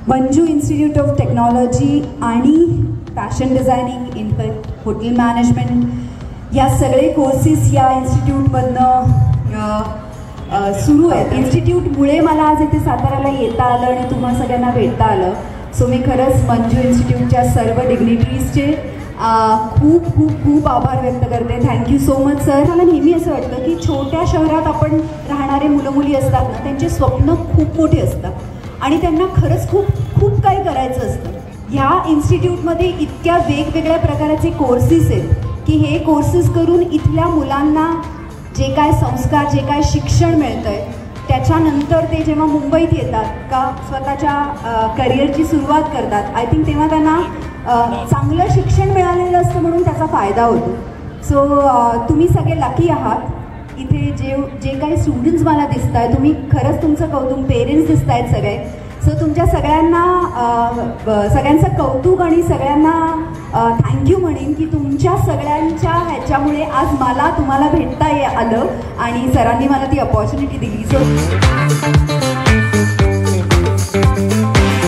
Manju institute of technology आणि fashion designing, in fact hotel management या सगळे कोर्सेस या इन्स्टिट्यूटमधनं सुरू आहेत. इन्स्टिट्यूटमुळे मला आज इथे साताऱ्याला येता आलं आणि तुम्हा सगळ्यांना भेटता आलं. सो मी खरंच मंजू इन्स्टिट्यूटच्या सर्व डिग्निटरीजचे खूप खूप खूप आभार व्यक्त करते. Thank you so much sir. मला नेहमी असं वाटतं की छोट्या शहरात आपण राहणारे मुलं मुली असतात ना, त्यांचे स्वप्न खूप मोठे असतात आणि त्यांना खरंच खूप खूप काही करायचं असतं. ह्या इन्स्टिट्यूटमध्ये इतक्या वेगवेगळ्या प्रकारचे कोर्सेस आहेत की हे कोर्सेस करून इथल्या मुलांना जे काय संस्कार, जे काय शिक्षण मिळतं आहे, त्याच्यानंतर ते जेव्हा मुंबईत येतात का स्वतःच्या करिअरची सुरुवात करतात, आय थिंक तेव्हा त्यांना चांगलं शिक्षण मिळालेलं असतं म्हणून त्याचा फायदा होतो. सो तुम्ही सगळे लकी आहात. इथे जे काही स्टुडंट्स मला दिसत आहे, तुम्ही खरंच तुमचं कौतुक, पेरेंट्स दिसत आहेत सगळे. सो तुमच्या सगळ्यांचं कौतुक आणि सगळ्यांना थँक्यू म्हणेन की तुमच्या सगळ्यांच्या ह्याच्यामुळे आज मला तुम्हाला भेटता आलं आणि सरांनी मला ती अपॉर्च्युनिटी दिली. सो